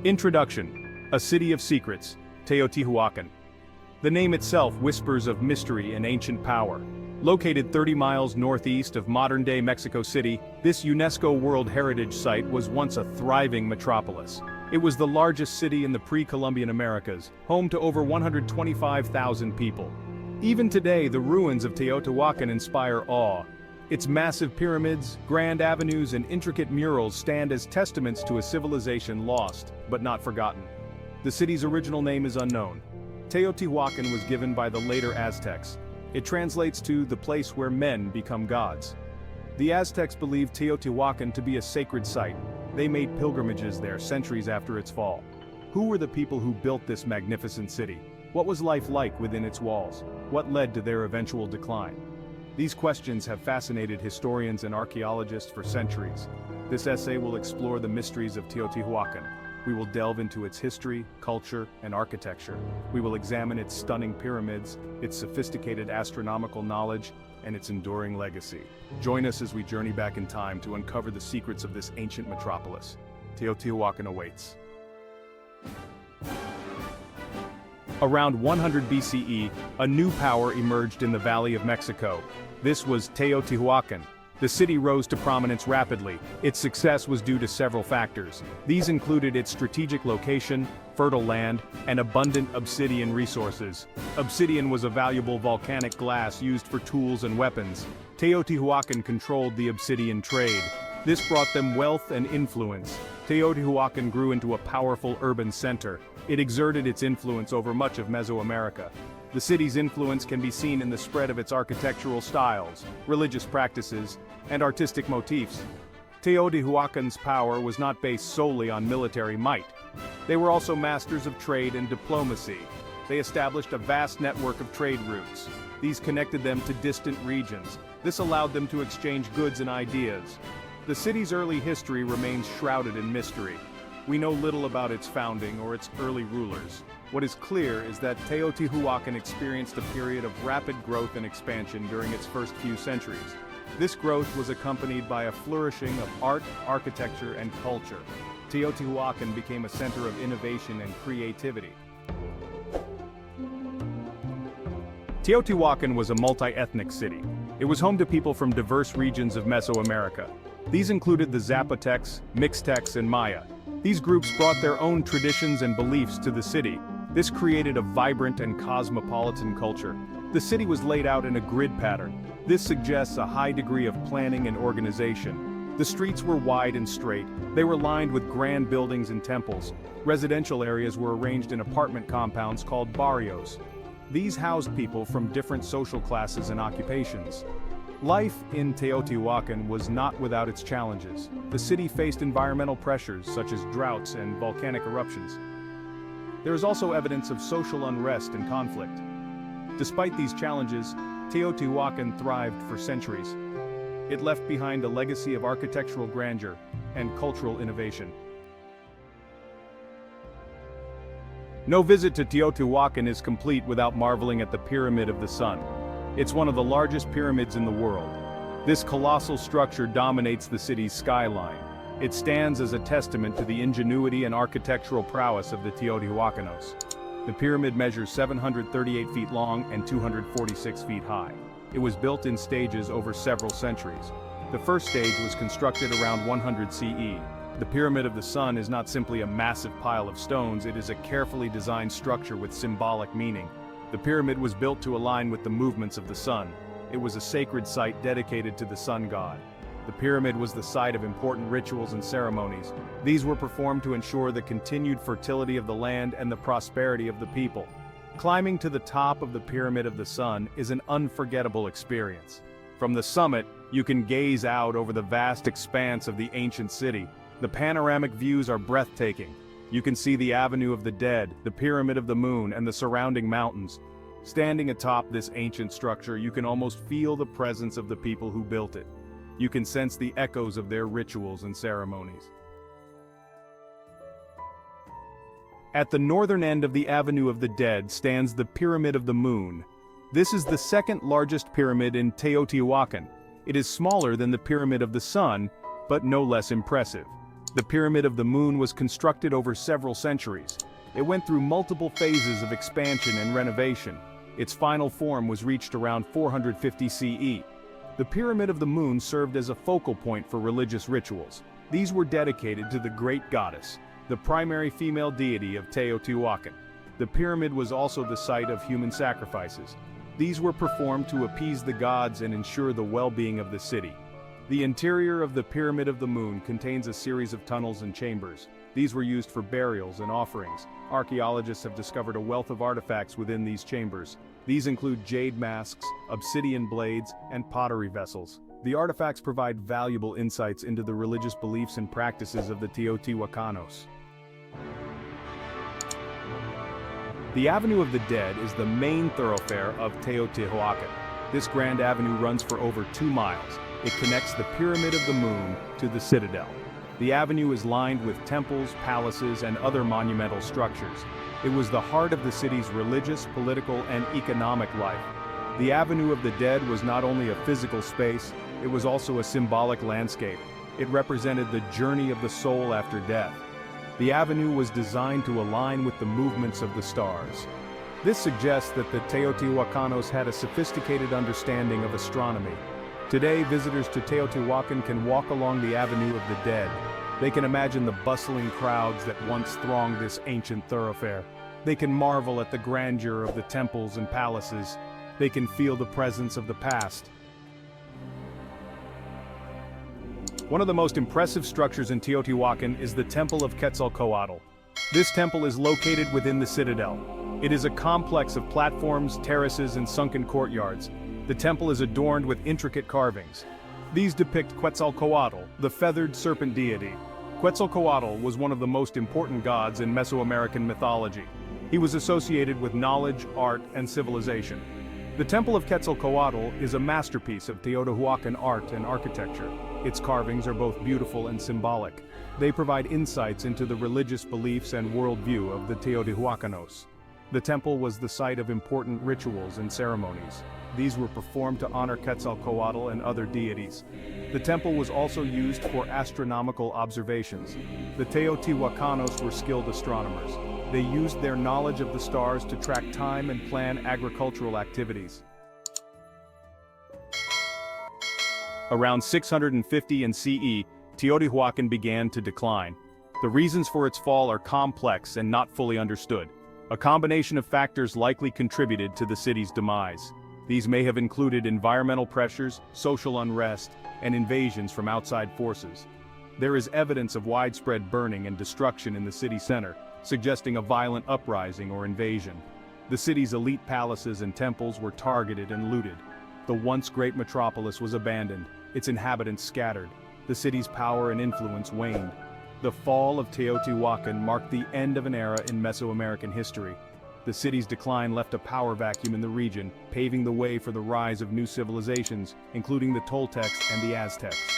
Introduction: A City of Secrets, Teotihuacan. The name itself whispers of mystery and ancient power. Located 30 miles northeast of modern-day Mexico City, this UNESCO World Heritage Site was once a thriving metropolis. It was the largest city in the pre-Columbian Americas, home to over 125,000 people. Even today, the ruins of Teotihuacan inspire awe. Its massive pyramids, grand avenues, and intricate murals stand as testaments to a civilization lost, but not forgotten. The city's original name is unknown. Teotihuacan was given by the later Aztecs. It translates to the place where men become gods. The Aztecs believed Teotihuacan to be a sacred site. They made pilgrimages there centuries after its fall. Who were the people who built this magnificent city? What was life like within its walls? What led to their eventual decline? These questions have fascinated historians and archaeologists for centuries. This essay will explore the mysteries of Teotihuacan. We will delve into its history, culture, and architecture. We will examine its stunning pyramids, its sophisticated astronomical knowledge, and its enduring legacy. Join us as we journey back in time to uncover the secrets of this ancient metropolis. Teotihuacan awaits. Around 100 BCE, a new power emerged in the Valley of Mexico. This was Teotihuacan. The city rose to prominence rapidly. Its success was due to several factors. These included its strategic location, fertile land, and abundant obsidian resources. Obsidian was a valuable volcanic glass used for tools and weapons. Teotihuacan controlled the obsidian trade. This brought them wealth and influence. Teotihuacan grew into a powerful urban center. It exerted its influence over much of Mesoamerica. The city's influence can be seen in the spread of its architectural styles, religious practices, and artistic motifs. Teotihuacan's power was not based solely on military might. They were also masters of trade and diplomacy. They established a vast network of trade routes. These connected them to distant regions. This allowed them to exchange goods and ideas. The city's early history remains shrouded in mystery. We know little about its founding or its early rulers. What is clear is that Teotihuacan experienced a period of rapid growth and expansion during its first few centuries. This growth was accompanied by a flourishing of art, architecture, and culture. Teotihuacan became a center of innovation and creativity. Teotihuacan was a multi-ethnic city. It was home to people from diverse regions of Mesoamerica. These included the Zapotecs, Mixtecs, and Maya. These groups brought their own traditions and beliefs to the city. This created a vibrant and cosmopolitan culture. The city was laid out in a grid pattern. This suggests a high degree of planning and organization. The streets were wide and straight. They were lined with grand buildings and temples. Residential areas were arranged in apartment compounds called barrios. These housed people from different social classes and occupations. Life in Teotihuacan was not without its challenges. The city faced environmental pressures such as droughts and volcanic eruptions. There is also evidence of social unrest and conflict. Despite these challenges, Teotihuacan thrived for centuries. It left behind a legacy of architectural grandeur and cultural innovation. No visit to Teotihuacan is complete without marveling at the Pyramid of the Sun. It's one of the largest pyramids in the world. This colossal structure dominates the city's skyline. It stands as a testament to the ingenuity and architectural prowess of the Teotihuacanos. The pyramid measures 738 feet long and 246 feet high. It was built in stages over several centuries. The first stage was constructed around 100 CE. The Pyramid of the Sun is not simply a massive pile of stones, it is a carefully designed structure with symbolic meaning. The pyramid was built to align with the movements of the sun. It was a sacred site dedicated to the sun god. The pyramid was the site of important rituals and ceremonies. These were performed to ensure the continued fertility of the land and the prosperity of the people. Climbing to the top of the Pyramid of the Sun is an unforgettable experience. From the summit, you can gaze out over the vast expanse of the ancient city. The panoramic views are breathtaking. You can see the Avenue of the Dead, the Pyramid of the Moon, and the surrounding mountains. Standing atop this ancient structure, you can almost feel the presence of the people who built it. You can sense the echoes of their rituals and ceremonies. At the northern end of the Avenue of the Dead stands the Pyramid of the Moon. This is the second largest pyramid in Teotihuacan. It is smaller than the Pyramid of the Sun, but no less impressive. The Pyramid of the Moon was constructed over several centuries. It went through multiple phases of expansion and renovation. Its final form was reached around 450 CE. The Pyramid of the Moon served as a focal point for religious rituals. These were dedicated to the Great Goddess, the primary female deity of Teotihuacan. The pyramid was also the site of human sacrifices. These were performed to appease the gods and ensure the well-being of the city. The interior of the Pyramid of the Moon contains a series of tunnels and chambers. These were used for burials and offerings. Archaeologists have discovered a wealth of artifacts within these chambers. These include jade masks, obsidian blades, and pottery vessels. The artifacts provide valuable insights into the religious beliefs and practices of the Teotihuacanos. The Avenue of the Dead is the main thoroughfare of Teotihuacan. This grand avenue runs for over 2 miles. It connects the Pyramid of the Moon to the Citadel. The avenue is lined with temples, palaces, and other monumental structures. It was the heart of the city's religious, political, and economic life. The Avenue of the Dead was not only a physical space, it was also a symbolic landscape. It represented the journey of the soul after death. The avenue was designed to align with the movements of the stars. This suggests that the Teotihuacanos had a sophisticated understanding of astronomy. Today, visitors to Teotihuacan can walk along the Avenue of the Dead. They can imagine the bustling crowds that once thronged this ancient thoroughfare. They can marvel at the grandeur of the temples and palaces. They can feel the presence of the past. One of the most impressive structures in Teotihuacan is the Temple of Quetzalcoatl. This temple is located within the citadel. It is a complex of platforms, terraces, and sunken courtyards. The temple is adorned with intricate carvings. These depict Quetzalcoatl, the feathered serpent deity. Quetzalcoatl was one of the most important gods in Mesoamerican mythology. He was associated with knowledge, art, and civilization. The Temple of Quetzalcoatl is a masterpiece of Teotihuacan art and architecture. Its carvings are both beautiful and symbolic. They provide insights into the religious beliefs and worldview of the Teotihuacanos. The temple was the site of important rituals and ceremonies. These were performed to honor Quetzalcoatl and other deities. The temple was also used for astronomical observations. The Teotihuacanos were skilled astronomers. They used their knowledge of the stars to track time and plan agricultural activities. Around 650 in CE, Teotihuacan began to decline. The reasons for its fall are complex and not fully understood. A combination of factors likely contributed to the city's demise. These may have included environmental pressures, social unrest, and invasions from outside forces. There is evidence of widespread burning and destruction in the city center, suggesting a violent uprising or invasion. The city's elite palaces and temples were targeted and looted. The once great metropolis was abandoned, its inhabitants scattered. The city's power and influence waned. The fall of Teotihuacan marked the end of an era in Mesoamerican history. The city's decline left a power vacuum in the region, paving the way for the rise of new civilizations, including the Toltecs and the Aztecs.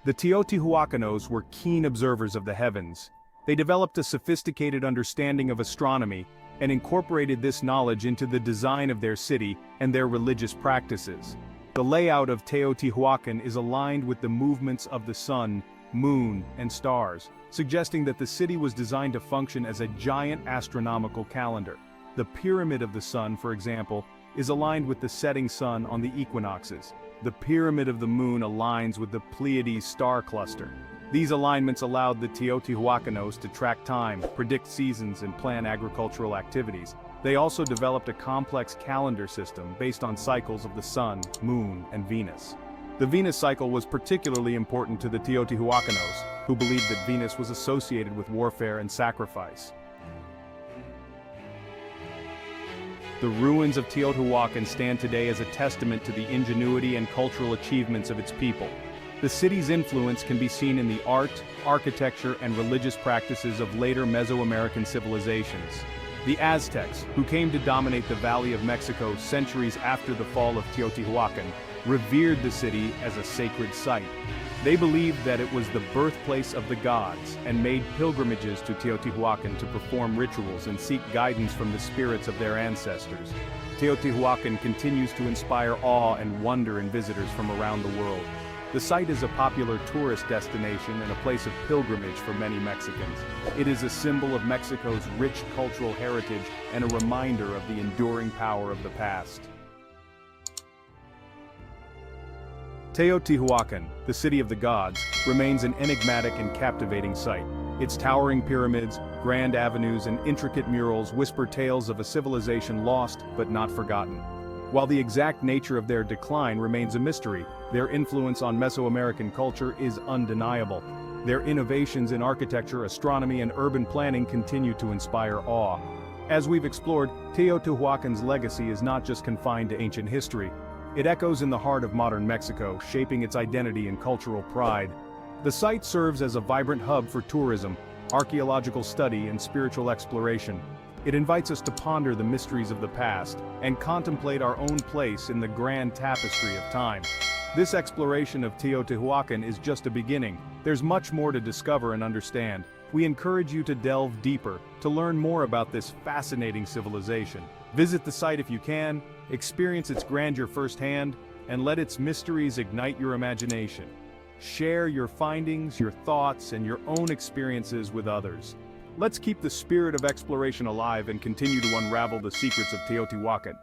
The Teotihuacanos were keen observers of the heavens. They developed a sophisticated understanding of astronomy and incorporated this knowledge into the design of their city and their religious practices. The layout of Teotihuacan is aligned with the movements of the sun, moon, and stars, suggesting that the city was designed to function as a giant astronomical calendar. The Pyramid of the Sun, for example, is aligned with the setting sun on the equinoxes. The Pyramid of the Moon aligns with the Pleiades star cluster. These alignments allowed the Teotihuacanos to track time, predict seasons, and plan agricultural activities. They also developed a complex calendar system based on cycles of the sun, moon, and Venus. The Venus cycle was particularly important to the Teotihuacanos, who believed that Venus was associated with warfare and sacrifice. The ruins of Teotihuacan stand today as a testament to the ingenuity and cultural achievements of its people. The city's influence can be seen in the art, architecture, and religious practices of later Mesoamerican civilizations. The Aztecs, who came to dominate the Valley of Mexico centuries after the fall of Teotihuacan, revered the city as a sacred site. They believed that it was the birthplace of the gods and made pilgrimages to Teotihuacan to perform rituals and seek guidance from the spirits of their ancestors. Teotihuacan continues to inspire awe and wonder in visitors from around the world. The site is a popular tourist destination and a place of pilgrimage for many Mexicans. It is a symbol of Mexico's rich cultural heritage and a reminder of the enduring power of the past. Teotihuacan, the city of the gods, remains an enigmatic and captivating sight. Its towering pyramids, grand avenues, and intricate murals whisper tales of a civilization lost but not forgotten. While the exact nature of their decline remains a mystery, their influence on Mesoamerican culture is undeniable. Their innovations in architecture, astronomy, and urban planning continue to inspire awe. As we've explored, Teotihuacan's legacy is not just confined to ancient history. It echoes in the heart of modern Mexico, shaping its identity and cultural pride. The site serves as a vibrant hub for tourism, archaeological study, and spiritual exploration. It invites us to ponder the mysteries of the past and contemplate our own place in the grand tapestry of time. This exploration of Teotihuacan is just a beginning. There's much more to discover and understand. We encourage you to delve deeper, to learn more about this fascinating civilization. Visit the site if you can, experience its grandeur firsthand, and let its mysteries ignite your imagination. Share your findings, your thoughts, and your own experiences with others. Let's keep the spirit of exploration alive and continue to unravel the secrets of Teotihuacan.